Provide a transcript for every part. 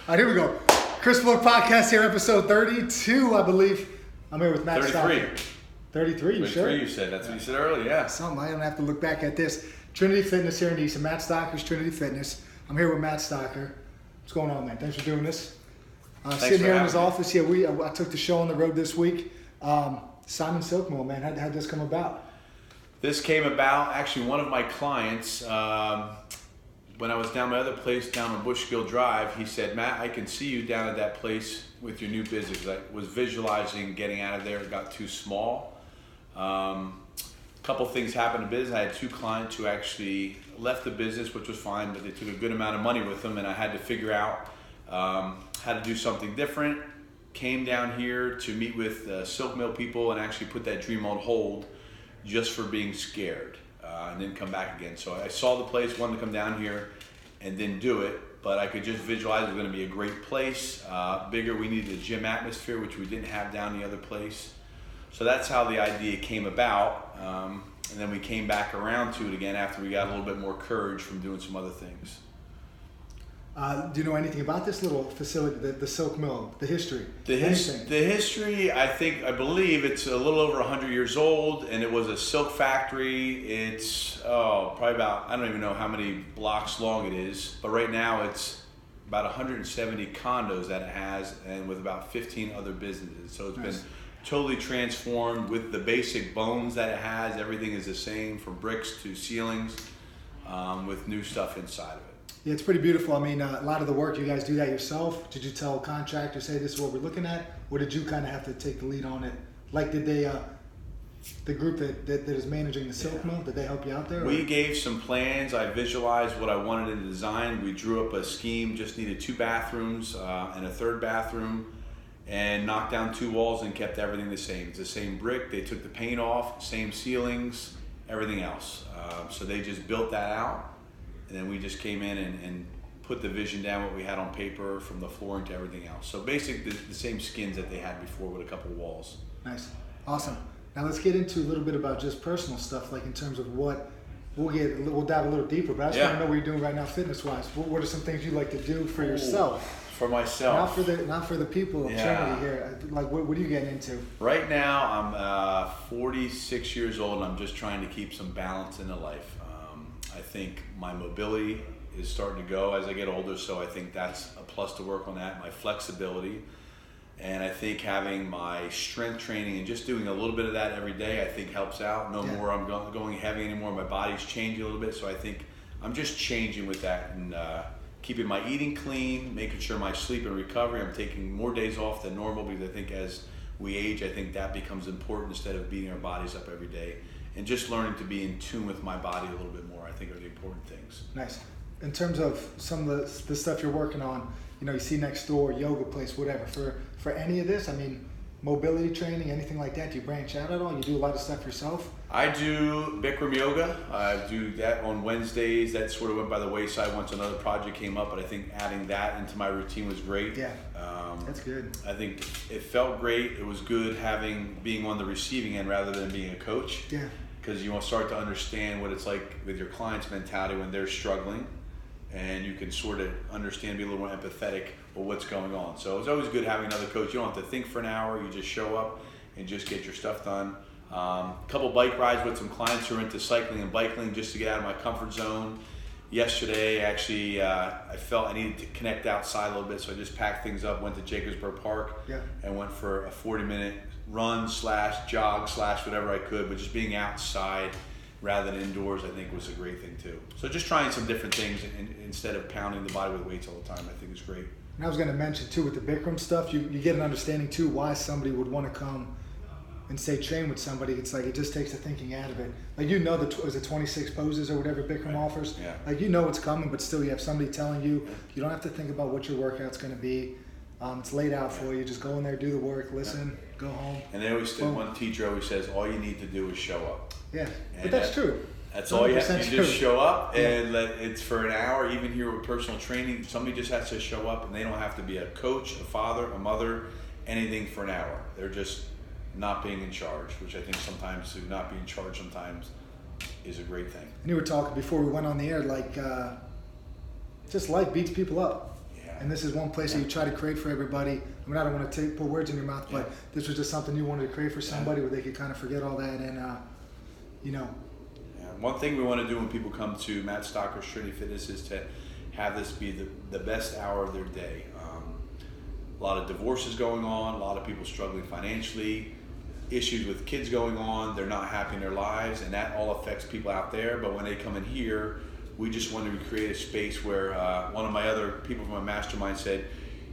All right, here we go. Chris Fluck Podcast here, episode 32, I believe. I'm here with Matt 33. Stocker. 33, you sure? 33, you said. That's what you said earlier, yeah. Something, I don't have to look back at this. Trinity Fitness here in Easton. Matt Stocker's Trinity Fitness. I'm here with Matt Stocker. What's going on, man? Thanks for doing this. Sitting here in his office. Yeah, I took the show on the road this week. Simon Silk Mill, man. How'd this come about? This came about, actually, one of my clients, when I was down my other place down on Bushkill Drive, he said, Matt, I can see you down at that place with your new business. I was visualizing getting out of there. It got too small. A couple things happened in business. I had two clients who actually left the business, which was fine, but they took a good amount of money with them, and I had to figure out how to do something different. Came down here to meet with Silk Mill people and actually put that dream on hold just for being scared, and then come back again. So I saw the place, wanted to come down here and didn't do it, but I could just visualize it was going to be a great place, bigger. We needed a gym atmosphere, which we didn't have down the other place. So that's how the idea came about, and then we came back around to it again after we got a little bit more courage from doing some other things. Do you know anything about this little facility, the Silk Mill, the history? The history, I believe it's a little over 100 years old, and it was a silk factory. It's probably about, I don't even know how many blocks long it is, but right now it's about 170 condos that it has, and with about 15 other businesses. So it's been totally transformed with the basic bones that it has. Everything is the same, from bricks to ceilings, with new stuff inside of it. Yeah, it's pretty beautiful. I mean, a lot of the work, you guys do that yourself? Did you tell contractors, hey, this is what we're looking at? Or did you kind of have to take the lead on it? Like, did they, the group that is managing the Silk Mill, did they help you out there? We gave some plans. I visualized what I wanted in the design. We drew up a scheme, just needed 2 bathrooms and a 3rd bathroom, and knocked down 2 walls and kept everything the same. It's the same brick. They took the paint off, same ceilings, everything else. So they just built that out. And then we just came in and put the vision down, what we had on paper, from the flooring to everything else. So basically the same skins that they had before with a couple of walls. Nice. Awesome. Now let's get into a little bit about just personal stuff, like in terms of what, we'll dive a little deeper, but I just want to know what you're doing right now fitness-wise. What are some things you like to do for yourself? For myself. Not for the people of Trinity here. Like, what are you getting into? Right now, I'm 46 years old, and I'm just trying to keep some balance in the life. I think my mobility is starting to go as I get older, so I think that's a plus to work on that, my flexibility. And I think having my strength training and just doing a little bit of that every day, I think helps out. No more I'm going heavy anymore. My body's changing a little bit, so I think I'm just changing with that and keeping my eating clean, making sure my sleep and recovery. I'm taking more days off than normal because I think as we age, I think that becomes important instead of beating our bodies up every day. And just learning to be in tune with my body a little bit more, I think, are the important things. Nice. In terms of some of the stuff you're working on, you see next door, yoga place, whatever, for any of this, I mean, mobility training, anything like that, do you branch out at all? You do a lot of stuff yourself? I do Bikram yoga. I do that on Wednesdays. That sort of went by the wayside once another project came up, but I think adding that into my routine was great. Yeah, that's good. I think it felt great. It was good being on the receiving end rather than being a coach. Yeah. Because you want to start to understand what it's like with your client's mentality when they're struggling, and you can sort of understand, be a little more empathetic with what's going on. So it's always good having another coach. You don't have to think for an hour. You just show up and just get your stuff done. A couple bike rides with some clients who are into cycling and biking just to get out of my comfort zone. Yesterday, actually, I felt I needed to connect outside a little bit, so I just packed things up, went to Jacobsburg Park, and went for a 40-minute run / jog / whatever I could, but just being outside rather than indoors, I think, was a great thing too. So just trying some different things instead of pounding the body with weights all the time, I think is great. And I was going to mention too, with the Bikram stuff, you get an understanding too why somebody would want to come and say train with somebody. It's like it just takes the thinking out of it. Like, is it 26 poses or whatever Bikram offers? Yeah. Like, it's coming, but still you have somebody telling you, you don't have to think about what your workout's going to be. It's laid out for you. Just go in there, do the work, listen, go home. And they always one teacher always says, all you need to do is show up. Yeah, but that's true. That's all you have to do. Just show up, and it's for an hour. Even here with personal training, somebody just has to show up, and they don't have to be a coach, a father, a mother, anything for an hour. They're just not being in charge, which I think sometimes to not be in charge sometimes is a great thing. And you were talking before we went on the air, like just life beats people up. Yeah. And this is one place that you try to create for everybody. I mean, I don't want to put words in your mouth, but this was just something you wanted to create for somebody where they could kind of forget all that and, you know. Yeah. One thing we want to do when people come to Matt Stocker's Shreddy Fitness is to have this be the best hour of their day. A lot of divorces going on, a lot of people struggling financially, issues with kids going on, they're not happy in their lives, and that all affects people out there. But when they come in here, we just wanted to create a space where one of my other people from my mastermind said,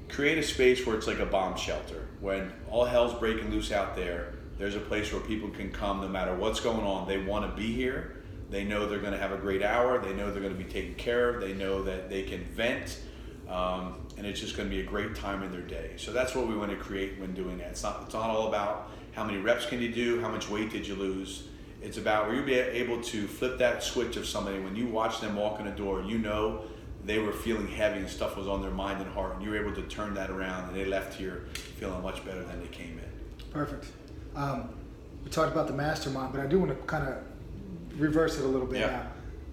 create a space where it's like a bomb shelter. When all hell's breaking loose out there, there's a place where people can come no matter what's going on. They want to be here. They know they're going to have a great hour. They know they're going to be taken care of. They know that they can vent. And it's just going to be a great time in their day. So that's what we want to create when doing that. It's not all about how many reps can you do, how much weight did you lose. It's about where you'll be able to flip that switch of somebody. When you watch them walk in the door, you know they were feeling heavy and stuff was on their mind and heart, and you were able to turn that around, and they left here feeling much better than they came in. Perfect. We talked about the mastermind, but I do want to kind of reverse it a little bit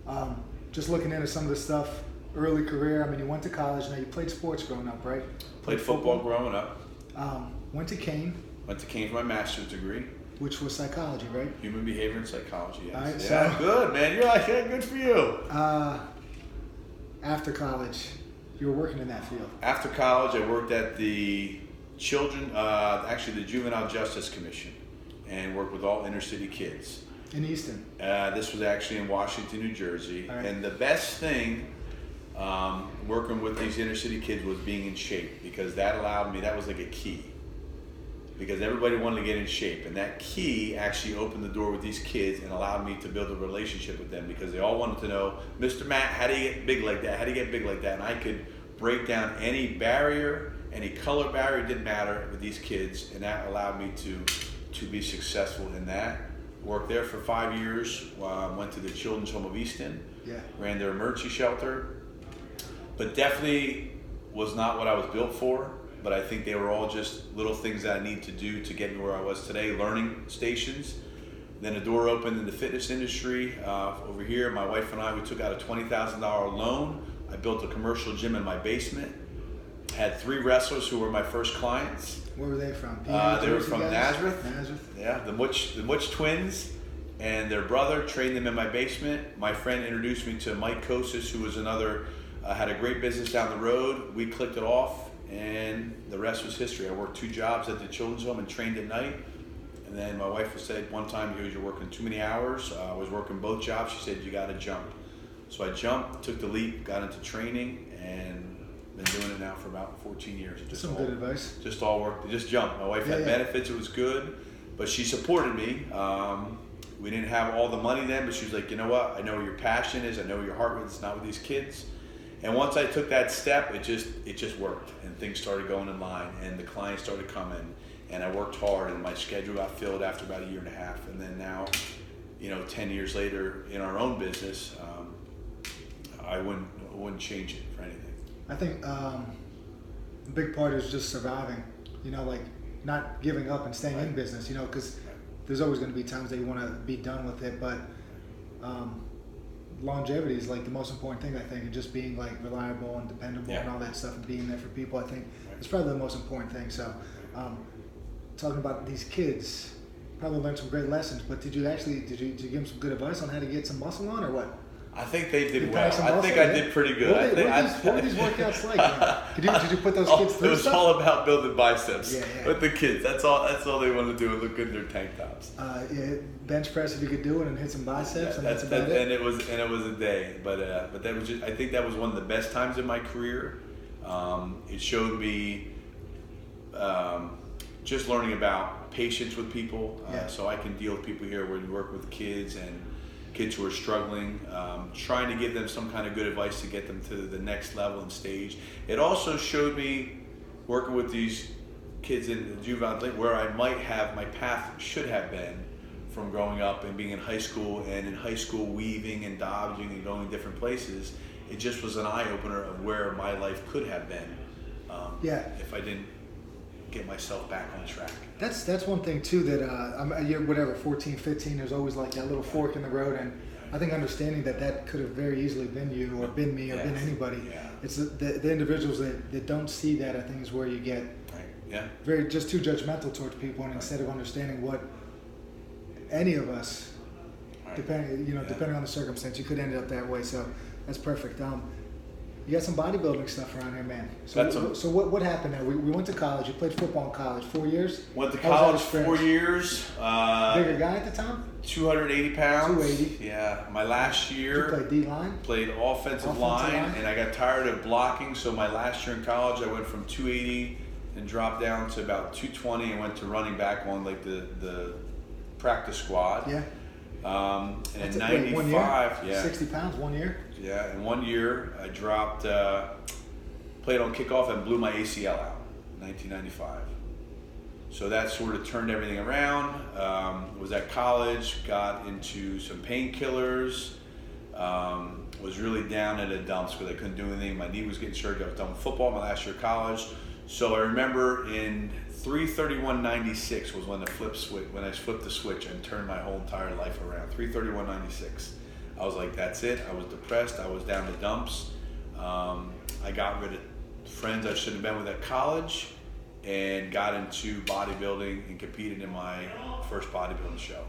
now. Just looking into some of the stuff, early career. I mean, you went to college. Now you played sports growing up, right? Played football growing up. Went to Kane. Went to Kane for my master's degree. Which was psychology, right? Human behavior and psychology, yes. All right, yeah, so, good, man. You're like, yeah, good for you. After college, you were working in that field. After college, I worked at the the Juvenile Justice Commission, and worked with all inner city kids. In Easton? This was actually in Washington, New Jersey. Right. And the best thing working with these inner city kids was being in shape, because that allowed me, that was like a key. Because everybody wanted to get in shape, and that key actually opened the door with these kids and allowed me to build a relationship with them, because they all wanted to know, Mr. Matt, how do you get big like that? How do you get big like that? And I could break down any barrier, any color barrier, didn't matter with these kids, and that allowed me to be successful in that. Worked there for 5 years, went to the Children's Home of Easton, ran their emergency shelter, but definitely was not what I was built for. But I think they were all just little things that I need to do to get me where I was today, learning stations. Then a door opened in the fitness industry over here. My wife and I, we took out a $20,000 loan. I built a commercial gym in my basement. Had 3 wrestlers who were my first clients. Where were they from? They were from Nazareth. Nazareth. Yeah, the Mutch twins, and their brother trained them in my basement. My friend introduced me to Mike Kosis, who was another, had a great business down the road. We clicked it off, and the rest was history. I worked 2 jobs at the children's home and trained at night. And then my wife said one time, you're working too many hours. I was working both jobs. She said, you got to jump. So I jumped, took the leap, got into training, and been doing it now for about 14 years. Some good advice. Just all worked. Just jumped. My wife had benefits. It was good, but she supported me. We didn't have all the money then, but she was like, you know what? I know where your passion is. I know where your heart is. It's not with these kids. And once I took that step, it just worked, and things started going in line, and the clients started coming, and I worked hard, and my schedule got filled after about 1.5 years. And then now, 10 years later in our own business, I wouldn't change it for anything. I think a big part is just surviving, like not giving up and staying in business, because there's always going to be times that you want to be done with it, but longevity is like the most important thing, I think, and just being like reliable and dependable and all that stuff, and being there for people, I think is probably the most important thing. So talking about these kids, probably learned some great lessons, but did you give them some good advice on how to get some muscle on, or what? I think they did well. I think I did pretty good. What were these workouts like? Did you put those kids through It was stuff? all about building biceps with the kids. That's all they wanted to do, and look good in their tank tops. Bench press if you could do it, and hit some biceps, and that's about it. And it was a day, but that was just, I think that was one of the best times in my career. It showed me just learning about patience with people, so I can deal with people here where you work with kids and kids who are struggling, trying to give them some kind of good advice to get them to the next level and stage. It also showed me working with these kids in the juvenile where I might have, my path should have been from growing up and being in high school, and in high school weaving and dodging and going different places. It just was an eye-opener of where my life could have been if I didn't get myself back on track. That's one thing too that you're 14, 15. There's always like that little fork in the road, and I think understanding that could have very easily been you or been me or been anybody. Yeah. It's the individuals that don't see that, I think, is where you get very just too judgmental towards people, and instead of understanding what any of us, depending on the circumstance, you could end up that way. So that's perfect. You got some bodybuilding stuff around here, man. So what happened there? We went to college. You played football in college. 4 years? Went to college 4 years. Bigger guy at the time? 280 pounds. 280. Yeah. My last year. Did you play D-line? Played offensive line, and I got tired of blocking. So my last year in college, I went from 280 and dropped down to about 220 and went to running back on like the practice squad. Yeah. And in 95, 1 year? 60 pounds, 1 year? Yeah, in 1 year I dropped, played on kickoff and blew my ACL out in 1995. So that sort of turned everything around. Was at college, got into some painkillers, was really down in the dumps because I couldn't do anything. My knee was getting surgery. I was done with football my last year of college. So I remember in 3/31/96 was when I flipped the switch and turned my whole entire life around. 3/31/96. I was like, that's it. I was depressed. I was down the dumps. I got rid of friends I shouldn't have been with at college and got into bodybuilding and competed in my first bodybuilding show.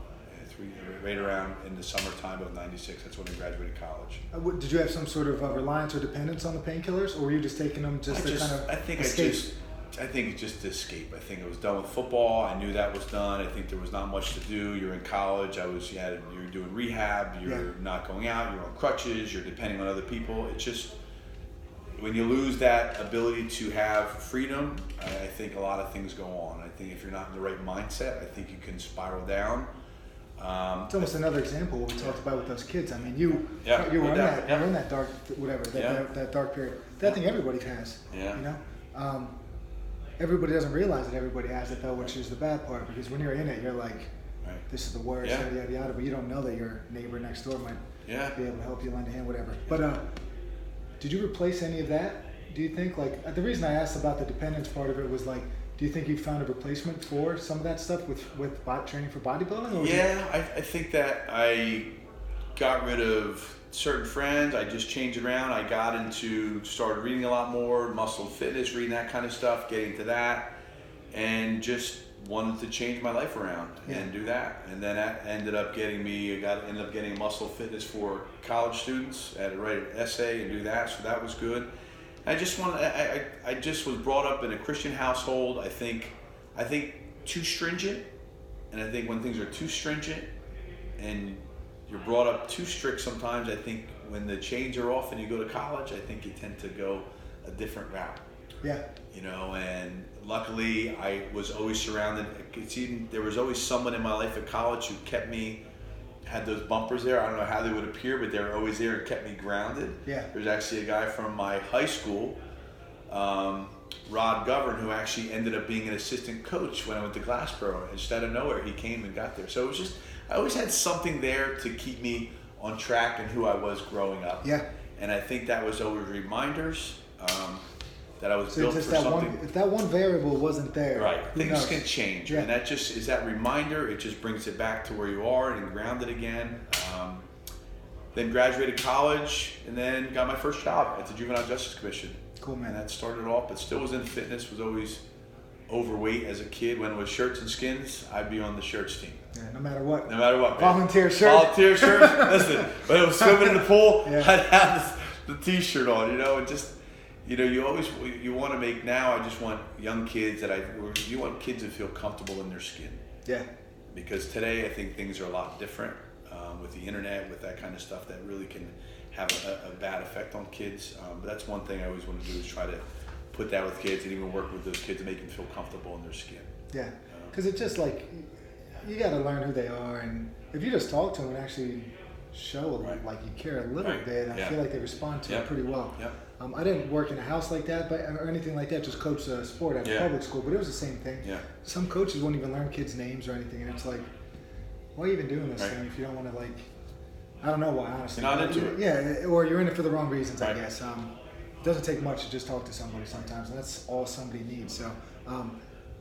Right around in the summertime of 96. That's when I graduated college. Did you have some sort of reliance or dependence on the painkillers, or were you just taking them to kind of escape? I think it's just to escape. I think I was done with football. I knew that was done. I think there was not much to do. You're in college. You're doing rehab. You're not going out. You're on crutches. You're depending on other people. It's just when you lose that ability to have freedom, I think a lot of things go on. I think if you're not in the right mindset, I think you can spiral down. It's almost another example of what we talked about with those kids. I mean, you were in that dark, that dark period. That thing everybody has. Yeah. You know, everybody doesn't realize that everybody has it though, which is the bad part. Because when you're in it, you're like, this is the worst, yada yada yada. But you don't know that your neighbor next door might be able to help you, lend a hand, whatever. But did you replace any of that? Do you think the reason I asked about the dependence part of it was like, do you think you found a replacement for some of that stuff with training for bodybuilding? Or I think that I got rid of certain friends. I just changed around. I started reading a lot more, muscle fitness, reading that kind of stuff, getting to that, and just wanted to change my life around and do that. And then that ended up getting muscle fitness for college students. I had to write an essay and do that, so that was good. I just was brought up in a Christian household. I think too stringent, and I think when things are too stringent and you're brought up too strict sometimes, I think when the chains are off and you go to college, I think you tend to go a different route. Yeah. You know, and luckily I was always surrounded. There was always someone in my life at college who had those bumpers there. I don't know how they would appear, but they were always there and kept me grounded. Yeah. There's actually a guy from my high school, Rod Govern, who actually ended up being an assistant coach when I went to Glassboro. And just out of nowhere, he came and got there. So it was just, I always had something there to keep me on track and who I was growing up. Yeah. And I think that was always reminders that I was so built for something. If that one variable wasn't there, right, things can change, and that just is that reminder. It just brings it back to where you are and grounded again. Then graduated college, and then got my first job at the Juvenile Justice Commission. Cool, man. And that started off, but still was in fitness. Was always overweight as a kid. When it was shirts and skins, I'd be on the shirts team. Yeah, no matter what. No matter what. Volunteer shirt. Volunteer shirt. Listen, when I was swimming in the pool, I'd have the T-shirt on, and just. You want to make now. I just want young kids you want kids to feel comfortable in their skin. Yeah. Because today I think things are a lot different with the internet, with that kind of stuff that really can have a bad effect on kids. But that's one thing I always want to do is try to put that with kids and even work with those kids to make them feel comfortable in their skin. Yeah. Because it's just like you got to learn who they are, and if you just talk to them and actually show like you care a little bit, I feel like they respond to it pretty well. Yep. I didn't work in a house like that, or anything like that. Just coach sport at a public school, but it was the same thing. Yeah. Some coaches won't even learn kids' names or anything, and it's like, why are you even doing this thing if you don't want to I don't know why, honestly. You're not into it. Yeah, or you're in it for the wrong reasons, I guess. It doesn't take much to just talk to somebody sometimes, and that's all somebody needs. So,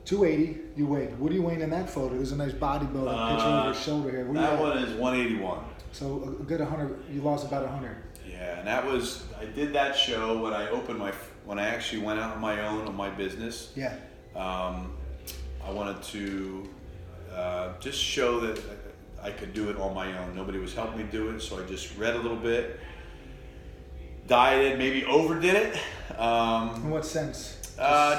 280 you weighed. What are you weighing in that photo? There's a nice bodybuilder picture over his shoulder here. That one is 181. So a good 100. You lost about 100. Yeah, and that was, I did that show when when I actually went out on my own on my business. Yeah. I wanted to just show that I could do it on my own. Nobody was helping me do it, so I just read a little bit, dieted, maybe overdid it. In what sense?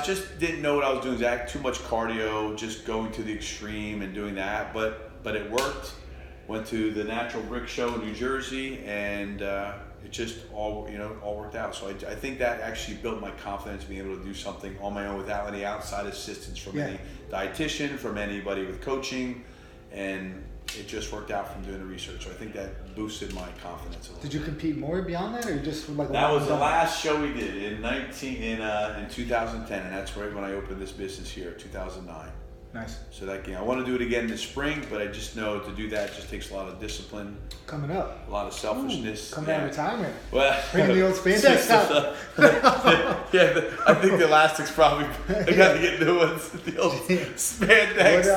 Just didn't know what I was doing. Too much cardio, just going to the extreme and doing that. But it worked. Went to the Natural Brick Show in New Jersey, and it just all worked out. So I think that actually built my confidence being able to do something on my own without any outside assistance from any dietitian, from anybody with coaching, and it just worked out from doing the research. So I think that boosted my confidence a little. Did you compete more beyond that, or just like that was the last show we did in 2010, and that's right when I opened this business here, 2009. Nice. So that game, I want to do it again in the spring, but I just know to do that just takes a lot of discipline. Coming up. A lot of selfishness. Coming out of retirement. Well, bringing the old spandex out. I think the elastic's probably. I got to get new ones. The old spandex. That's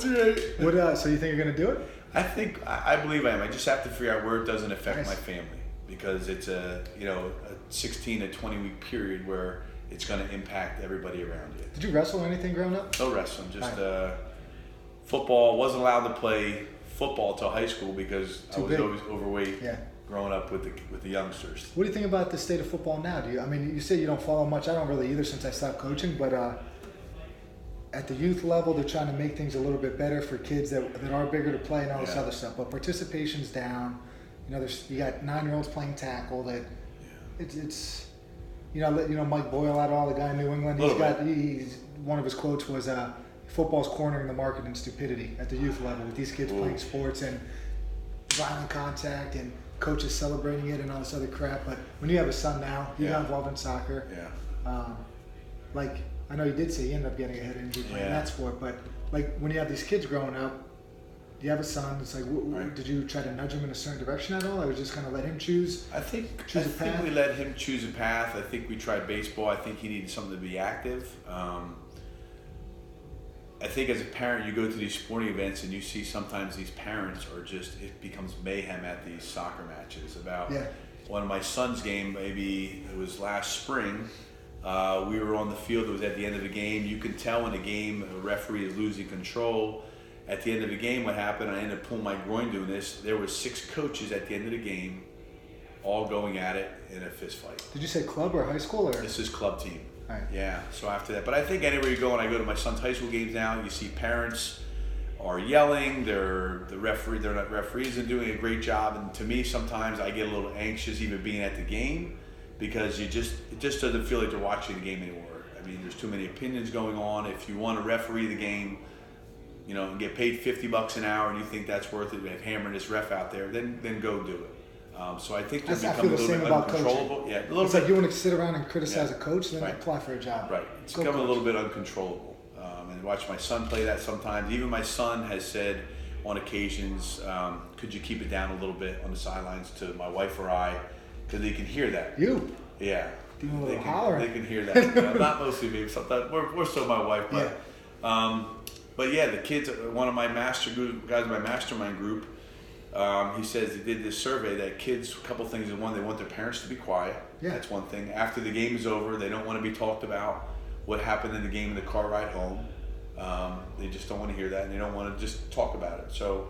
right. What? So you think you're gonna do it? I believe I am. I just have to figure out where it doesn't affect my family, because it's a 16 to 20 week period where it's going to impact everybody around you. Did you wrestle or anything growing up? No wrestling, just football. Wasn't allowed to play football till high school because I was always overweight. Yeah. Growing up with the youngsters. What do you think about the state of football now? You say you don't follow much. I don't really either since I stopped coaching, but at the youth level, they're trying to make things a little bit better for kids that are bigger to play and all this other stuff. But participation's down. You got 9-year-olds playing tackle. That it's Mike Boyle out of all the guy in New England. He's one of his quotes was football's cornering the market in stupidity at the youth level with these kids playing sports and violent contact and coaches celebrating it and all this other crap. But when you have a son now, you got involved in soccer. I know you did say you ended up getting a head injury playing that sport, but when you have these kids growing up, you have a son. It's like, did you try to nudge him in a certain direction at all, or just kind of let him choose? I think we let him choose a path. I think we tried baseball. I think he needed something to be active. I think as a parent, you go to these sporting events and you see sometimes these parents are it becomes mayhem at these soccer matches. One of my son's game, maybe it was last spring. We were on the field. It was at the end of the game. You can tell in a game a referee is losing control. At the end of the game, what happened? I ended up pulling my groin doing this. There were 6 coaches at the end of the game, all going at it in a fist fight. Did you say club or high school? This is club team. All right. Yeah. So after that, but I think anywhere you go, and I go to my son's high school games now, you see parents are yelling. They're not referees and doing a great job. And to me, sometimes I get a little anxious even being at the game, because it just doesn't feel like they're watching the game anymore. I mean, there's too many opinions going on. If you want to referee the game, and get paid $50 an hour, and you think that's worth it, and have hammering this ref out there, then go do it. So I think to become a little bit uncontrollable. Yeah, it's like you want to sit around and criticize a coach, then apply for a job. Right. It's becoming a little bit uncontrollable. And watch my son play that sometimes. Even my son has said on occasions, could you keep it down a little bit on the sidelines to my wife or I, because they can hear that. You? Yeah. They can hear that. Not mostly me. Sometimes more so my wife, but. Yeah. But yeah, the kids, one of my guys in my mastermind group, he says he did this survey that kids, a couple things. One, they want their parents to be quiet. Yeah. That's one thing. After the game is over, they don't want to be talked about what happened in the game in the car ride home. They just don't want to hear that, and they don't want to just talk about it. So,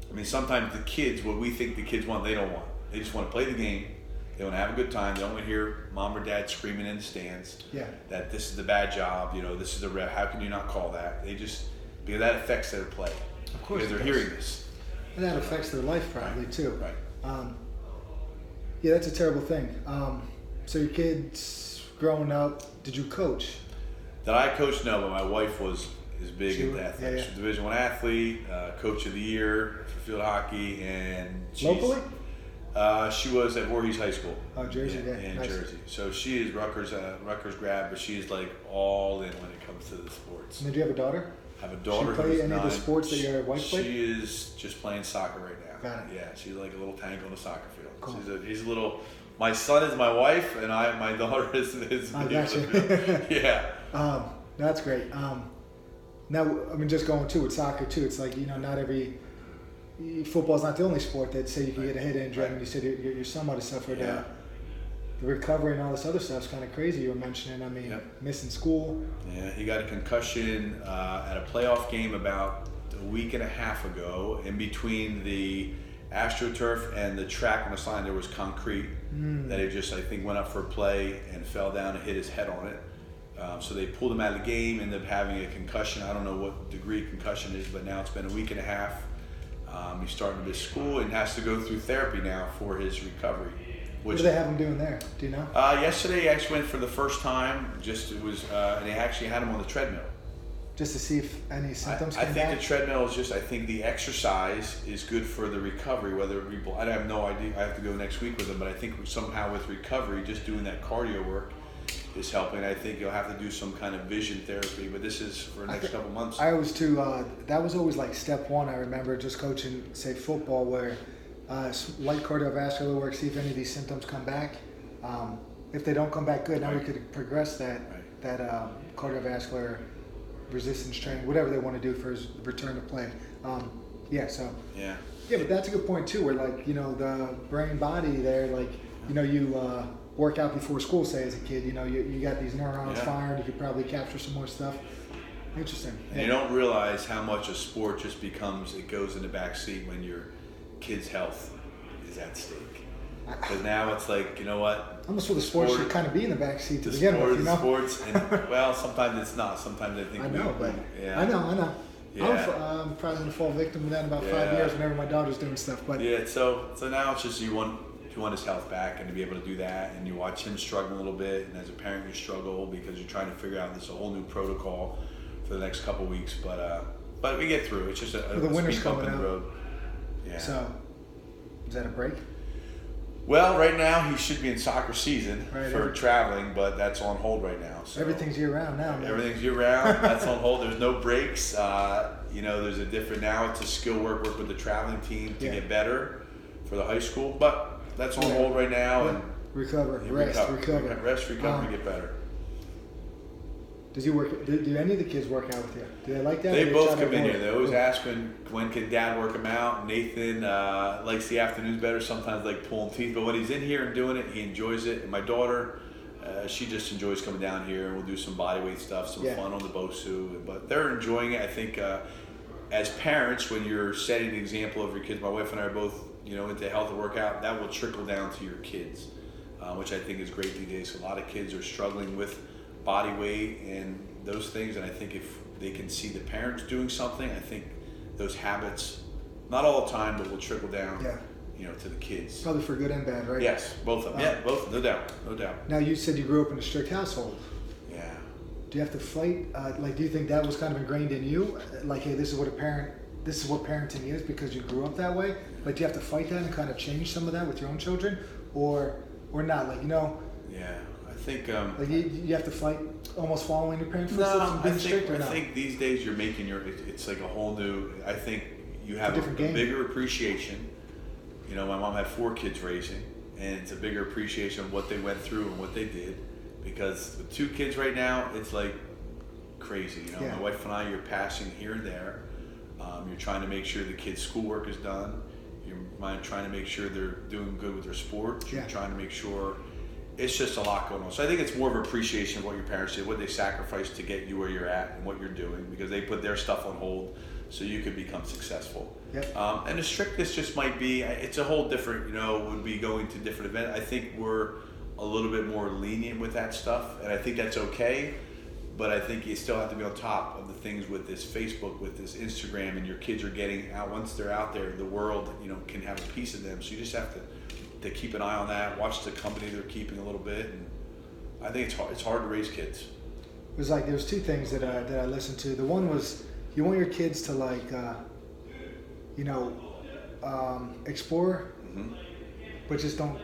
I mean, sometimes the kids, what we think the kids want, they don't want. They just want to play the game. They want to have a good time. They don't want to hear mom or dad screaming in the stands that this is the bad job. This is the ref. How can you not call that? Because that affects their play. Of course, because they're hearing this. And that affects their life probably too. Right. That's a terrible thing. So your kids growing up, did you coach? Did I coach? No, but my wife is big into athletics. She's a Division I athlete, coach of the year for field hockey, and locally. She was at Voorhees High School. Oh, Jersey, in Jersey. So she is Rutgers grad, but she is like all in when it comes to the sports. And did you have a daughter? I have a daughter. She play any of the sports that your wife played? She is just playing soccer right now. Got it. Yeah, she's like a little tank on the soccer field. Cool. She's a little. My son is my wife, and my daughter is I got you. Yeah. That's great. Now, I mean, just going too with soccer too, it's like, not every football's not the only sport that say you can get a head injury. I mean, you said your son might have suffered. The recovery and all this other stuff's kind of crazy. You were mentioning. I mean, missing school. Yeah, he got a concussion at a playoff game about a week and a half ago. In between the AstroTurf and the track on the sign, there was concrete that he just, I think, went up for a play and fell down and hit his head on it. So they pulled him out of the game, ended up having a concussion. I don't know what degree concussion is, but now it's been a week and a half. He's starting to miss school and has to go through therapy now for his recovery. What do they have him doing there? Do you know? Yesterday he actually went for the first time. And they actually had him on the treadmill. Just to see if any symptoms came back? I think the treadmill is I think the exercise is good for the recovery, whether it be, I have no idea, I have to go next week with him, but I think somehow with recovery, just doing that cardio work is helping. I think you'll have to do some kind of vision therapy, but this is for the next couple months. I always that was always like step one. I remember just coaching, say, football, where light cardiovascular work, see if any of these symptoms come back. If they don't come back good, now we could progress that cardiovascular resistance training, whatever they want to do for his return to play. Yeah, but that's a good point too, where like, the brain body there, like, you work out before school, say, as a kid, you got these neurons firing, you could probably capture some more stuff. Interesting. And you don't realize how much a sport just it goes in the back seat when your kid's health is at stake. Because now it's like, you know what? Almost for the sports should kind of be in the back seat to begin with, Sports, and well, sometimes it's not. Sometimes I think I know. Yeah. I'm probably going to fall victim to that in about 5 years whenever my daughter's doing stuff. But so now it's just you want his health back, and to be able to do that, and you watch him struggle a little bit, and as a parent you struggle because you're trying to figure out this whole new protocol for the next couple weeks. But we get through. It's just the winter's coming in the road. Yeah. So is that a break? Well, right now he should be in soccer season for traveling, but that's on hold right now. So everything's year round now. Man. Everything's year round. That's on hold. There's no breaks. There's a different now. It's a skill work with the traveling team to get better for the high school, but that's on hold right now. And recover, rest, and get better. Does he work? Do any of the kids work out with you? Do they like that? They both come in here. They always ask when can Dad work him out. Nathan likes the afternoons better. Sometimes like pulling teeth, but when he's in here and doing it, he enjoys it. And my daughter, she just enjoys coming down here, and we'll do some bodyweight stuff, some fun on the BOSU. But they're enjoying it. I think as parents, when you're setting the example of your kids, my wife and I are both into health and workout, that will trickle down to your kids, which I think is great these days. So a lot of kids are struggling with body weight and those things, and I think if they can see the parents doing something, I think those habits, not all the time, but will trickle down to the kids. Probably for good and bad, right? Yes, both of them. Both, no doubt. Now, you said you grew up in a strict household. Yeah. Do you have to fight? Do you think that was kind of ingrained in you? Like, hey, this is what parenting is because you grew up that way? Like, do you have to fight that and kind of change some of that with your own children, or not? Like, Yeah. I think you have to fight almost following your parents' footsteps and being strict, or not? I think these days you're making it's like a whole new. I think you have a bigger appreciation. My mom had 4 kids raising, and it's a bigger appreciation of what they went through and what they did. Because with 2 kids right now, it's like crazy. My wife and I, you're passing here and there. You're trying to make sure the kids' schoolwork is done. You're trying to make sure they're doing good with their sport. You're trying to make sure. It's just a lot going on. So I think it's more of an appreciation of what your parents did, what they sacrificed to get you where you're at and what you're doing, because they put their stuff on hold so you could become successful. Yep. And the strictness just might be, it's a whole different, would be going to different events. I think we're a little bit more lenient with that stuff, and I think that's okay, but I think you still have to be on top of the things with this Facebook, with this Instagram, and your kids are getting out. Once they're out there, the world, can have a piece of them. So you just have to keep an eye on that, watch the company they're keeping a little bit, and I think it's hard to raise kids. It was like there's 2 things that I listened to. The one was you want your kids to explore, but just don't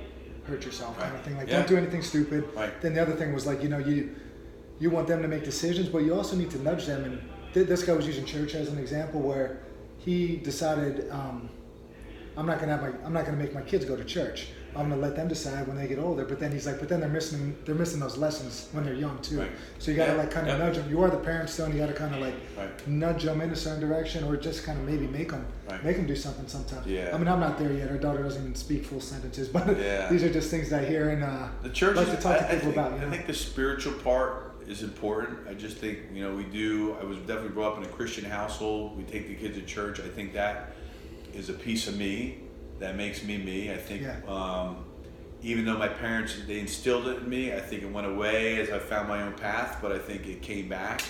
hurt yourself, kind of thing. Like don't do anything stupid. Right. Then the other thing was like you want them to make decisions, but you also need to nudge them. And this guy was using church as an example where he decided. I'm not gonna make my kids go to church, I'm gonna let them decide when they get older. But then he's like, but then they're missing those lessons when they're young too. Right. So you gotta like kind of nudge them. You are the parent still, and you gotta kind of like Right. nudge them in a certain direction, or just kind of maybe make them do something sometimes. Yeah. I mean, I'm not there yet. Our daughter doesn't even speak full sentences, but Yeah. these are just things that I hear and the church like to talk to people about. I think the spiritual part is important. I just think, I was definitely brought up in a Christian household. We take the kids to church. I think that is a piece of me that makes me me. I think even though my parents, they instilled it in me, I think it went away as I found my own path, but I think it came back.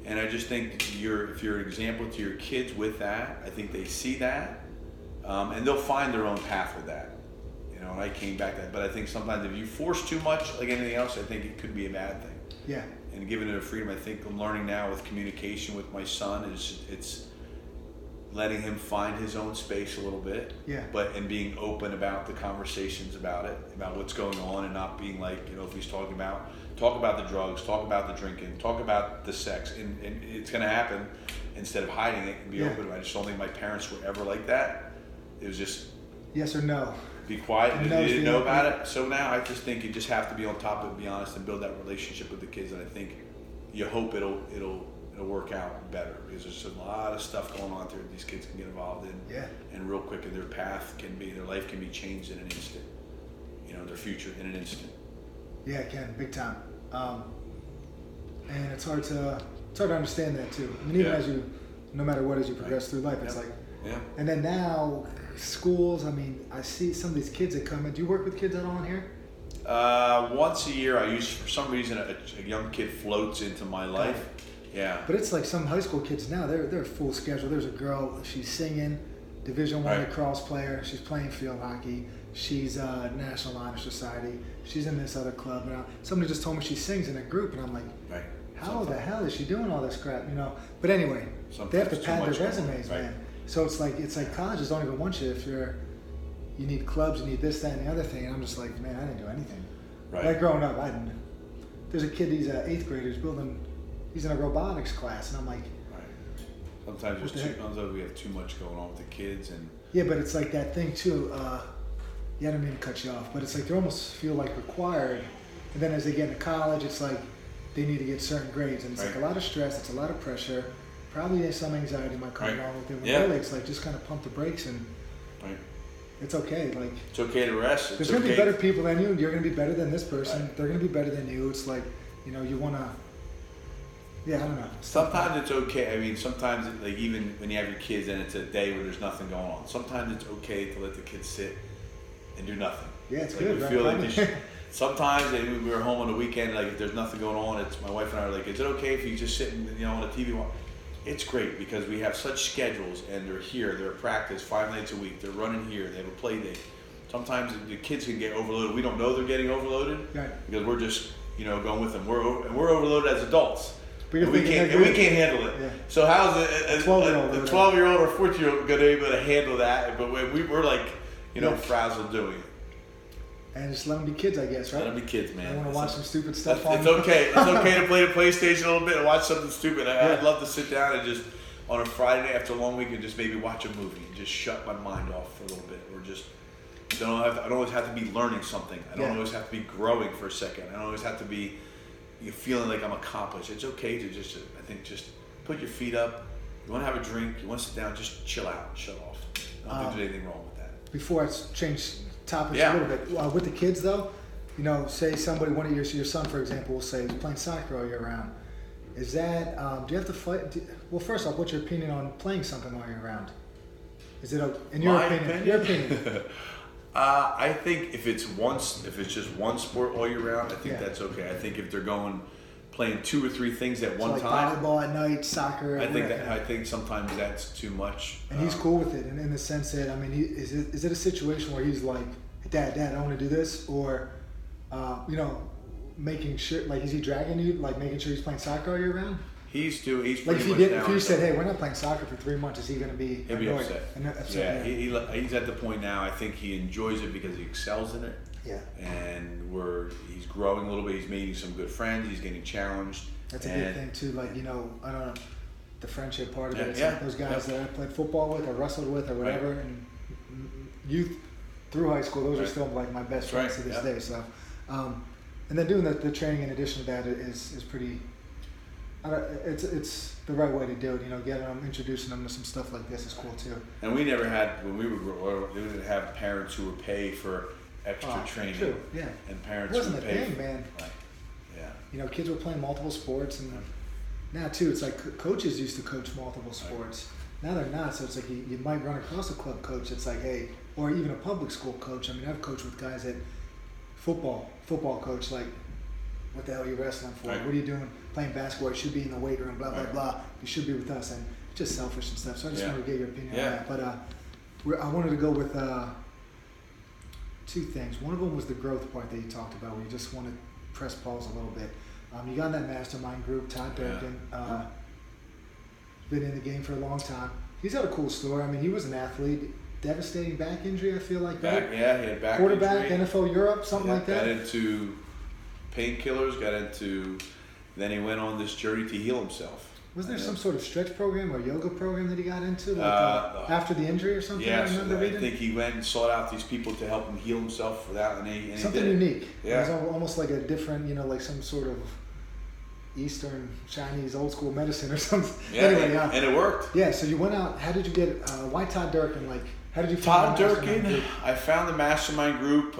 And I just think if you're an example to your kids with that, I think they see that, and they'll find their own path with that. And I came back to that. But I think sometimes if you force too much, like anything else, I think it could be a bad thing. Yeah. And giving it a freedom, I think I'm learning now with communication with my son it's letting him find his own space a little bit. Yeah. And being open about the conversations about it, about what's going on, and not being like, if he's talk about the drugs, talk about the drinking, talk about the sex, and it's gonna happen, instead of hiding it and be open about it. I just don't think my parents were ever like that. It was just yes or no. Be quiet and No, you didn't know about it. So now I just think you just have to be on top of it, be honest, and build that relationship with the kids. And I think you hope it'll work out better, because there's a lot of stuff going on there that these kids can get involved in. Yeah. And real quick, and their life can be changed in an instant. Their future in an instant. Yeah, it can, big time. And it's hard to understand that too. I mean, even as no matter what, as you progress through life, it's like. Yeah. And then now, schools, I mean, I see some of these kids that come in. Do you work with kids at all in here? Once a year, for some reason, a young kid floats into my life. Yeah. But it's like some high school kids now, they're full schedule. There's a girl, she's singing, Division I lacrosse player. She's playing field hockey. She's National Honor Society. She's in this other club. Now, somebody just told me she sings in a group, and I'm like, how the hell is she doing all this crap? But anyway, they have to pad their resumes, man. So it's like colleges don't even want you if you need clubs, you need this, that, and the other thing. And I'm just like, man, I didn't do anything. Right. Like growing up, there's a kid, he's an 8th grader, he's in a robotics class, and I'm like, sometimes we have too much going on with the kids, and yeah, but it's like that thing too. I didn't mean to cut you off, but it's like they almost feel like required, and then as they get into college, it's like they need to get certain grades, and it's like a lot of stress, it's a lot of pressure. Probably some anxiety might come along with it. When really, it's like just kind of pump the brakes, and it's okay. Like it's okay to rest. There's gonna be better people than you. You're gonna be better than this person. They're gonna be better than you. It's like you wanna. Yeah, I don't know. Sometimes it's okay. I mean, sometimes like even when you have your kids and it's a day where there's nothing going on. Sometimes it's okay to let the kids sit and do nothing. Yeah, it's like good. We right? feel like sometimes we were home on the weekend. Like if there's nothing going on, it's my wife and I are like, is it okay if you just sit and on the TV? It's great because we have such schedules, and they're here. They're at practice 5 nights a week. They're running here. They have a play day. Sometimes the kids can get overloaded. We don't know they're getting overloaded because we're just going with them. We're overloaded as adults. And we can't handle it. Yeah. So how's a 12-year-old or 14-year-old going to be able to handle that? But we're like, frazzled doing it. And just let them be kids, I guess, right? Let them be kids, man. I want to watch some stupid stuff. It's okay. It's okay to play the PlayStation a little bit and watch something stupid. I'd love to sit down and just on a Friday after a long weekend, just maybe watch a movie and just shut my mind off for a little bit, or just. I don't always have to be learning something. I don't always have to be growing for a second. I don't always have to be feeling like I'm accomplished. It's okay to just put your feet up. You want to have a drink. You want to sit down. Just chill out. Shut off. I don't think there's anything wrong with that. Before I change topics a little bit, with the kids though, say somebody, one of your son, for example, will say is playing soccer all year round. Is that, do you have to fight? Well, first off, what's your opinion on playing something all year round? Is it, in your opinion? Your opinion. I think if it's just one sport all year round, I think that's okay. I think if they're playing 2 or 3 things at one time, volleyball at night, soccer. I think sometimes that's too much. And he's cool with it, and in the sense that is it a situation where he's like, Dad, I want to do this, or making sure, like, is he dragging you, like making sure he's playing soccer all year round? He's like if you said, hey, we're not playing soccer for 3 months, is he going to be? He'll be upset. Yeah, he's at the point now. I think he enjoys it because he excels in it. Yeah. And he's growing a little bit. He's meeting some good friends. He's getting challenged. That's a good thing too. Like I don't know, the friendship part of it. It's like those guys that I played football with or wrestled with or whatever, and youth through high school. Those are Right. still like my best friends to this Yeah. day. So, and then doing the training in addition to that is pretty. It's the right way to do it. You know, getting them, introducing them to some stuff like this is cool too. And we never had, when we didn't have parents who would pay for extra training. True. Yeah. And parents It wasn't would a pay. thing, man. Right. Yeah. You know, kids were playing multiple sports, and now too, it's like coaches used to coach multiple sports. Now they're not, so it's like you might run across a club coach that's like, hey, or even a public school coach. I mean, I've coached with guys at football coach, like, what the hell are you wrestling for? Right. What are you doing playing basketball? You should be in the weight room, blah, blah, Right. blah. You should be with us. And it's just selfish and stuff. So I just Yeah. wanted to get your opinion Yeah. on that. But I wanted to go with two things. One of them was the growth part that you talked about, where you just want to press pause a little bit. You got in that mastermind group, Todd Durkin. Been in the game for a long time. He's got a cool story. I mean, he was an athlete. Devastating back injury, I feel like. Back, right? yeah, he had back Quarterback, injury. NFL Europe, something Yeah, like that. Got into painkillers, then he went on this journey to heal himself. Was there some sort of stretch program or yoga program that he got into after the injury or something? Yes, I remember reading? think he went and sought out these people to help him heal himself without any Something unique. Yeah. It was almost like a different, you know, like some sort of Eastern Chinese old school medicine or something. Yeah, Anyway, and it worked. Yeah, so you went out. How did you get? Why Todd Durkin? Like, how did you Todd find the mastermind Durkin, group? I found the mastermind group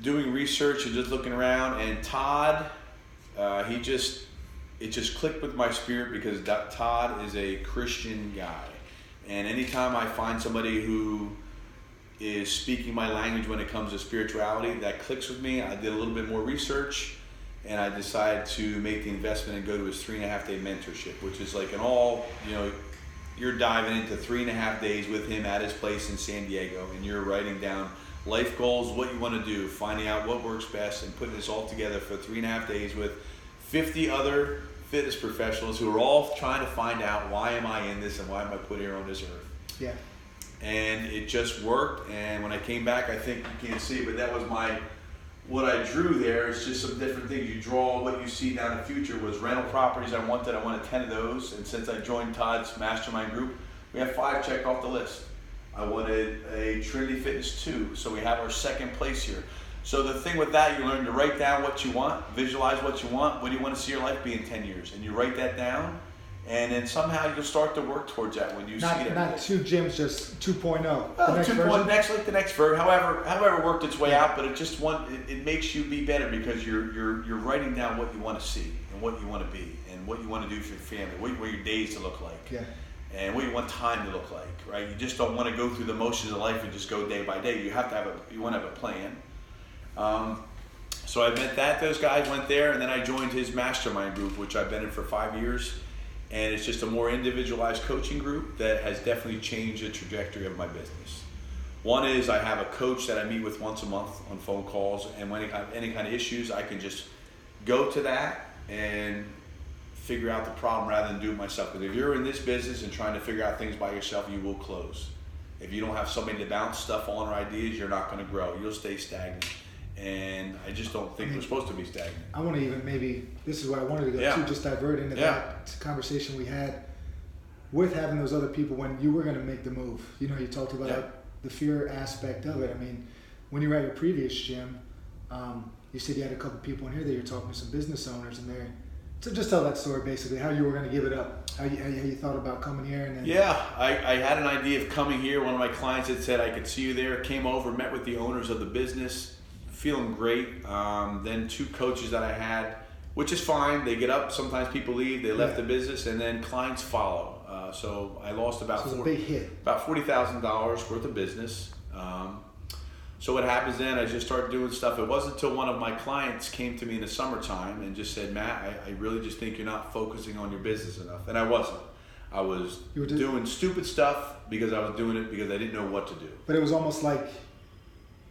doing research and just looking around, and Todd, it just clicked with my spirit because Todd is a Christian guy, and anytime I find somebody who is speaking my language when it comes to spirituality, that clicks with me. I did a little bit more research, and I decided to make the investment and go to his 3.5-day mentorship, which is like you're diving into 3.5 days with him at his place in San Diego, and you're writing down life goals, what you want to do, finding out what works best, and putting this all together for 3.5 days with 50 other fitness professionals who are all trying to find out, why am I in this and why am I put here on this earth? Yeah. And it just worked. And when I came back, I think you can't see it, but that was what I drew there. It's just some different things. You draw what you see down the future was rental properties. I wanted 10 of those. And since I joined Todd's mastermind group, we have 5 checked off the list. I wanted a Trinity Fitness 2, so we have our second place here. So the thing with that, you learn to write down what you want, visualize what you want. What do you want to see your life be in 10 years? And you write that down, and then somehow you'll start to work towards that when you see it. Not 2 gyms, just 2.0. Well, the next 2.0, version? the next version. However, it worked its way out, but it makes you be better because you're writing down what you want to see and what you want to be and what you want to do for your family, what you want your days to look like. Yeah. And what you want time to look like, right? You just don't want to go through the motions of life and just go day by day. You want to have a plan. So I met those guys went there, and then I joined his mastermind group, which I've been in for 5 years. And it's just a more individualized coaching group that has definitely changed the trajectory of my business. One is I have a coach that I meet with once a month on phone calls, and when I have any kind of issues, I can just go to that and figure out the problem rather than do it myself. Because if you're in this business and trying to figure out things by yourself, you will close. If you don't have somebody to bounce stuff on or ideas, you're not going to grow. You'll stay stagnant. And I just don't think we're supposed to be stagnant. I want to even this is where I wanted to go too, just divert into that conversation we had with having those other people when you were going to make the move. You know, you talked about the fear aspect of it. I mean, when you were at your previous gym, you said you had a couple people in here that you're talking to some business owners in there. So just tell that story basically, how you were going to give it up, how you thought about coming here. And then I had an idea of coming here. One of my clients had said I could see you there, came over, met with the owners of the business, feeling great. Then 2 coaches that I had, which is fine. They get up. Sometimes people leave. They left the business, and then clients follow. So I lost about $40,000 worth of business. So what happens then? I just started doing stuff. It wasn't until one of my clients came to me in the summertime and just said, "Matt, I really just think you're not focusing on your business enough." And I wasn't. I was doing stupid stuff because I was doing it because I didn't know what to do. But it was almost like,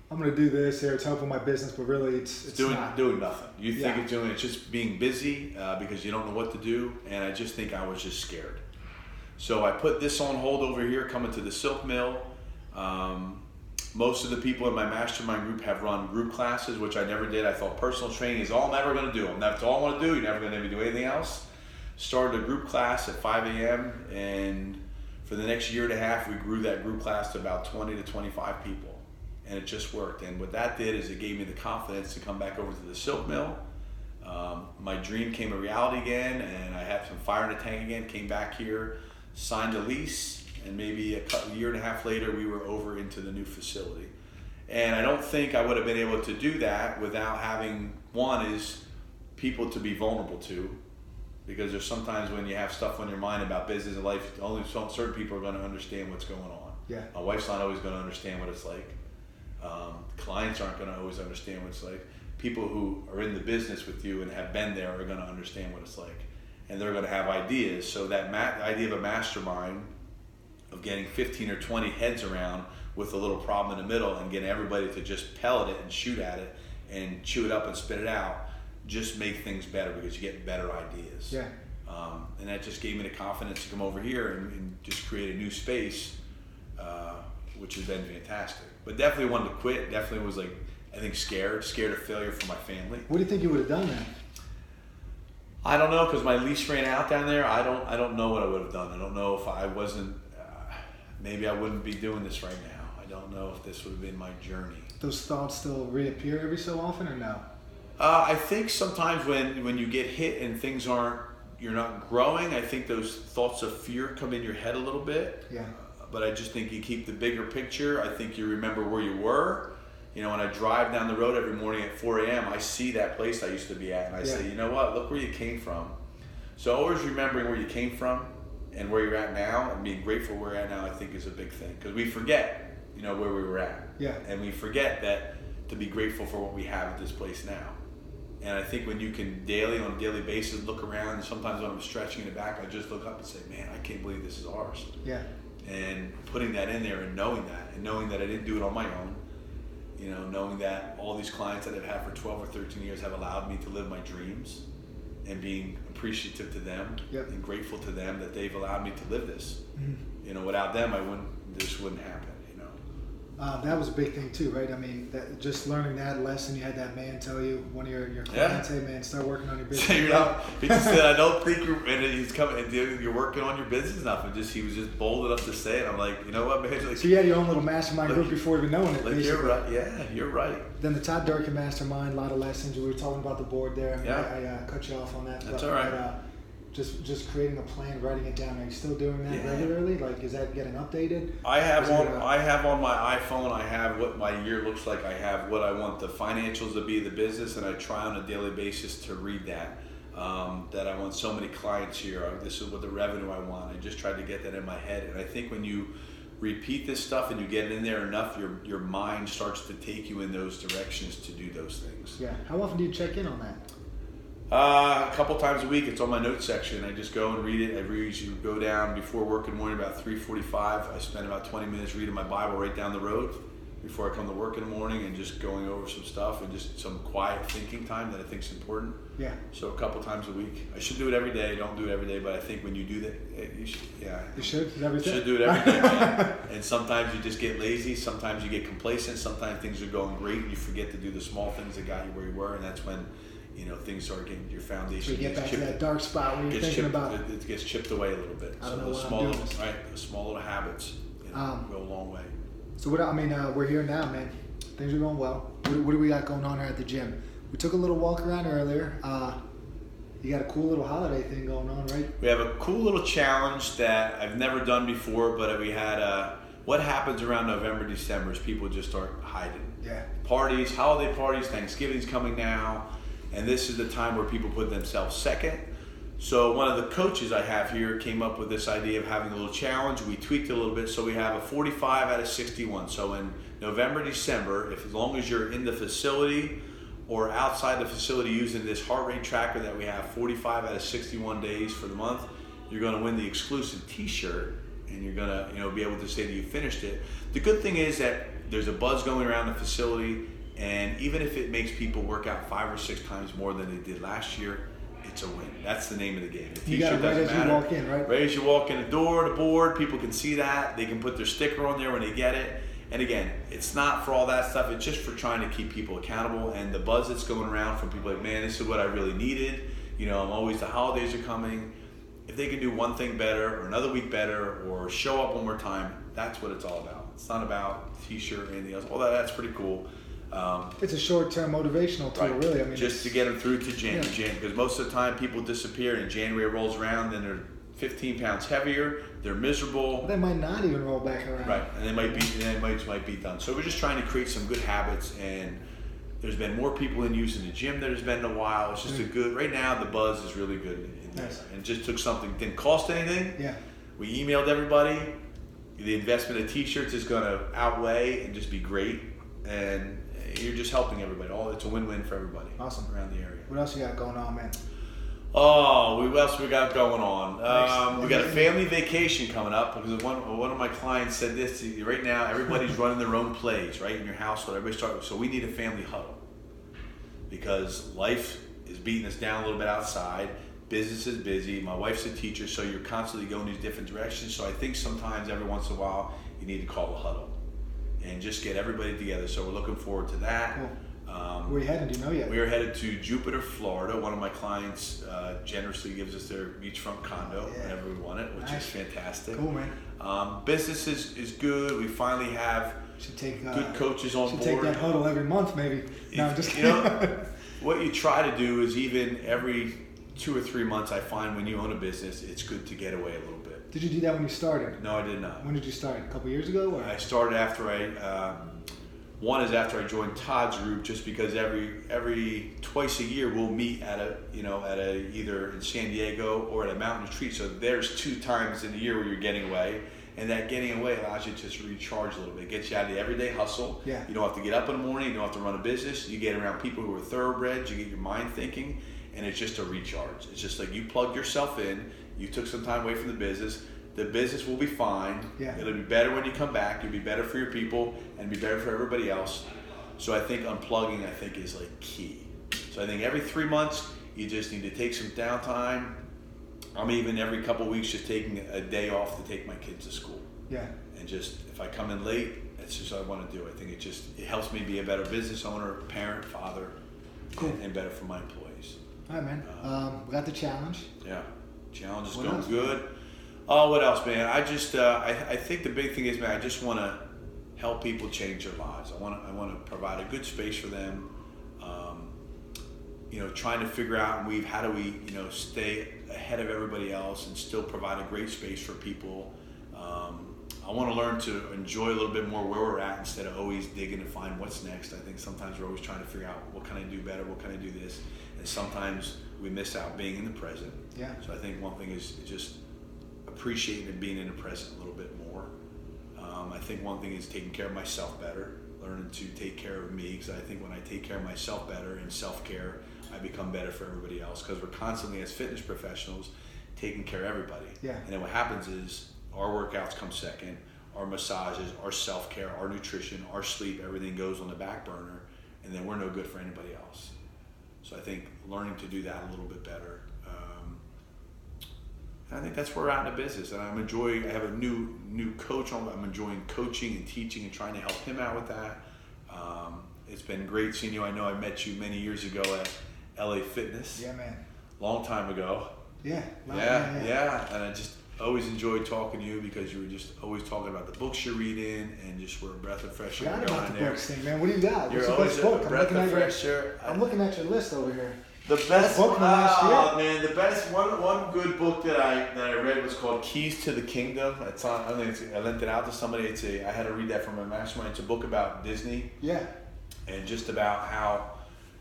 I'm going to do this here, it's helping my business, but really it's doing nothing. You think it's just being busy because you don't know what to do, and I just think I was just scared. So I put this on hold over here, coming to the Silk Mill. Most of the people in my mastermind group have run group classes, which I never did. I thought personal training is all I'm ever going to do. That's all I want to do. You're never going to do anything else. Started a group class at 5 a.m. and for the next year and a half, we grew that group class to about 20 to 25 people. and it just worked. And what that did is it gave me the confidence to come back over to the silk mill. My dream came a reality again, and I had some fire in the tank again, came back here, signed a lease, and maybe a year and a half later, we were over into the new facility. And I don't think I would have been able to do that without having, one is people to be vulnerable to, because there's sometimes when you have stuff on your mind about business and life, only certain people are going to understand what's going on. Yeah. My wife's not always going to understand what it's like. Clients aren't going to always understand what it's like. People who are in the business with you and have been there are going to understand what it's like. And they're going to have ideas. So that idea of a mastermind, of getting 15 or 20 heads around with a little problem in the middle and getting everybody to just pellet it and shoot at it and chew it up and spit it out, just make things better because you get better ideas. Yeah. And that just gave me the confidence to come over here and just create a new space, which has been fantastic. But definitely wanted to quit. Definitely was like, I think scared of failure for my family. What do you think you would have done then? I don't know, because my lease ran out down there. I don't know what I would have done. I don't know if I wasn't, maybe I wouldn't be doing this right now. I don't know if this would have been my journey. Those thoughts still reappear every so often, or no? I think sometimes when you get hit and things you're not growing, I think those thoughts of fear come in your head a little bit. Yeah. But I just think you keep the bigger picture. I think you remember where you were. You know, when I drive down the road every morning at 4 a.m., I see that place I used to be at, and I say, you know what, look where you came from. So always remembering where you came from and where you're at now, and being grateful where you're at now, I think is a big thing. Because we forget, you know, where we were at. Yeah. And we forget that to be grateful for what we have at this place now. And I think when you can on a daily basis, look around, and sometimes when I'm stretching in the back, I just look up and say, man, I can't believe this is ours. Yeah. And putting that in there and knowing that I didn't do it on my own, you know, knowing that all these clients that I've had for 12 or 13 years have allowed me to live my dreams, and being appreciative to them and grateful to them that they've allowed me to live this. Mm-hmm. You know, without them, this wouldn't happen, you know. That was a big thing too, right? I mean, just learning that lesson, you had that man tell you, one of your clients, hey man, start working on your business. He just said, I don't think he's coming, and you're working on your business enough. And he was just bold enough to say it. I'm like, you know what, man? Like, so you had your own little mastermind group before even knowing it. Like, you're right. Yeah, you're right. Then the Todd Durkin mastermind, a lot of lessons. We were talking about the board there. I mean, I cut you off on that. That's all right. But, just creating a plan, writing it down. Are you still doing that regularly? Like, is that getting updated? I have on my iPhone, I have what my year looks like. I have what I want the financials to be, the business, and I try on a daily basis to read that. That I want so many clients here. This is what the revenue I want. I just tried to get that in my head. And I think when you repeat this stuff and you get it in there enough, your mind starts to take you in those directions to do those things. Yeah. How often do you check in on that? A couple times a week. It's on my notes section. I just go and read it. I usually go down before work in the morning about 3:45. I spend about 20 minutes reading my Bible right down the road before I come to work in the morning, and just going over some stuff and just some quiet thinking time that I think is important. Yeah. So a couple times a week. I should do it every day. I don't do it every day, but I think when you do that, you should. Yeah. You should every day. You should do it every day, man. And sometimes you just get lazy. Sometimes you get complacent. Sometimes things are going great and you forget to do the small things that got you where you were, and that's when, you know, things start getting your foundation. So you get back to that dark spot where you're thinking about it gets chipped away a little bit. So the small little habits, you know, go a long way. So we're here now, man. Things are going well. What do we got going on here at the gym? We took a little walk around earlier. You got a cool little holiday thing going on, right? We have a cool little challenge that I've never done before, but we had what happens around November, December is people just start hiding. Yeah. Parties, holiday parties, Thanksgiving's coming now. And this is the time where people put themselves second. So one of the coaches I have here came up with this idea of having a little challenge. We tweaked it a little bit. So we have a 45 out of 61. So in November, December, as long as you're in the facility or outside the facility using this heart rate tracker that we have 45 out of 61 days for the month, you're going to win the exclusive t-shirt, and you're going to be able to say that you finished it. The good thing is that there's a buzz going around the facility. And even if it makes people work out 5 or 6 times more than they did last year, it's a win. That's the name of the game. The you got it right as you walk in, right? Right as you walk in the door, the board, people can see that. They can put their sticker on there when they get it. And again, it's not for all that stuff. It's just for trying to keep people accountable. And the buzz that's going around from people like, man, this is what I really needed. You know, the holidays are coming. If they can do one thing better or another week better or show up one more time, that's what it's all about. It's not about t-shirt or anything else. Well, that's pretty cool. It's a short-term motivational tool, right. really. I mean, just to get them through to January, because most of the time people disappear and January rolls around and they're 15 pounds heavier. They're miserable. They might not even roll back around. Right, and they might be done. So we're just trying to create some good habits, and there's been more people in use in the gym than there's been in a while. It's just a good. Right now, the buzz is really good in there, and just took something, didn't cost anything. Yeah. We emailed everybody. The investment of t-shirts is going to outweigh and just be great, and you're just helping everybody. It's a win-win for everybody. Awesome. Around the area. What else you got going on, man? Oh, what else we got going on? We got a family vacation coming up because one of my clients said this. Right now, everybody's running their own plays, right, in your household. Everybody's starting. So we need a family huddle because life is beating us down a little bit outside. Business is busy. My wife's a teacher, so you're constantly going these different directions. So I think sometimes, every once in a while, you need to call a huddle and just get everybody together. So we're looking forward to that. Cool. Where are you headed? Do you know yet? We are headed to Jupiter, Florida. One of my clients generously gives us their beachfront condo whenever we want it, which is fantastic. Cool, man. Business is good. We finally have good coaches on board. Should take that huddle every month, maybe. No, I'm just kidding. What you try to do is even every 2 or 3 months, I find when you own a business, it's good to get away a little bit. Did you do that when you started? No, I did not. When did you start? A couple years ago? Or? I started after one is after I joined Todd's group, just because every twice a year we'll meet at a either in San Diego or at a mountain retreat. So there's 2 times in the year where you're getting away, and that getting away allows you to just recharge a little bit. It gets you out of the everyday hustle. Yeah. You don't have to get up in the morning. You don't have to run a business. You get around people who are thoroughbreds. You get your mind thinking, and it's just a recharge. It's just like you plug yourself in. You took some time away from the business. The business will be fine. Yeah. It'll be better when you come back. You'll be better for your people and be better for everybody else. So I think unplugging, is like key. So I think every 3 months, you just need to take some downtime. I'm even every couple of weeks just taking a day off to take my kids to school. Yeah. And just, if I come in late, that's just what I want to do. I think it helps me be a better business owner, parent, father, and better for my employees. All right, man. We got the challenge. Yeah. Challenge is going good. Oh, what else, man? I just, I think the big thing is, man, I just want to help people change their lives. I want to provide a good space for them. Trying to figure out and weave how do we, stay ahead of everybody else and still provide a great space for people. I want to learn to enjoy a little bit more where we're at instead of always digging to find what's next. I think sometimes we're always trying to figure out what can I do better, what can I do this, and sometimes we miss out being in the present. Yeah. So I think one thing is just appreciating and being in the present a little bit more. I think one thing is taking care of myself better, learning to take care of me, because I think when I take care of myself better in self-care, I become better for everybody else, because we're constantly, as fitness professionals, taking care of everybody. Yeah. And then what happens is our workouts come second, our massages, our self-care, our nutrition, our sleep, everything goes on the back burner, and then we're no good for anybody else. So I think learning to do that a little bit better. I think that's where we're at in the business, and I have a new coach on. I'm enjoying coaching and teaching and trying to help him out with that. It's been great seeing you. I know I met you many years ago at LA Fitness. Yeah, man. Long time ago. Yeah. And I just always enjoyed talking to you because you were just always talking about the books you're reading and just were a breath of fresh air. Forgot about the books thing, man. What do you got? You're What's the always best book? a breath of fresh air. I'm looking at your list over here. The best book from last year? Man, the best one good book that I read was called Keys to the Kingdom. It's on. I lent it out to somebody. I had to read that from a mastermind. It's a book about Disney. Yeah. And just about how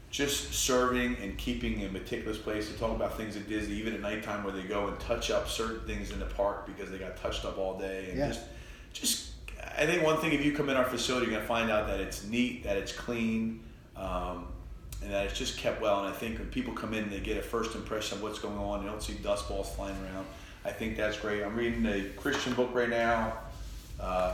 just serving and keeping a meticulous place. They talk about things at Disney, even at nighttime, where they go and touch up certain things in the park because they got touched up all day. And just I think one thing, if you come in our facility, you're gonna find out that it's neat, that it's clean. And that it's just kept well. And I think when people come in, they get a first impression of what's going on. They don't see dust balls flying around. I think that's great. I'm reading a Christian book right now,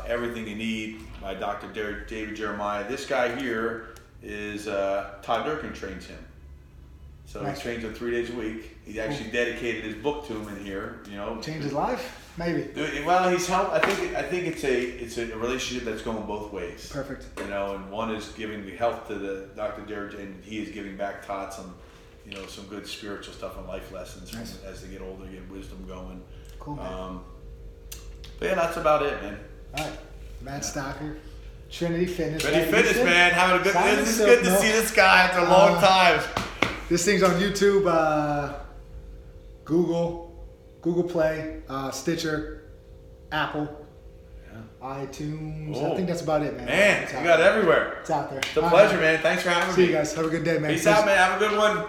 Everything You Need by Dr. David Jeremiah. This guy here is Todd Durkin trains him. So he trains him 3 days a week. He actually dedicated his book to him in here. Changed his life, maybe. Well, he's helped. I think it's a relationship that's going both ways. Perfect. And one is giving the health to the Dr. Derek, and he is giving back Todd some good spiritual stuff and life lessons as they get older, get wisdom going. Cool, man. But yeah, that's about it, man. All right. Matt Stocker, Trinity Fitness. Trinity Fitness, man. Having a good. Simon This is Silk, good to no. see this guy after a long time. This thing's on YouTube, Google Play, Stitcher, Apple, iTunes. I think that's about it, man. Man, you got it everywhere. It's out there. It's a pleasure, man. Thanks for having me. See you guys. Have a good day, man. Peace out, man. Have a good one.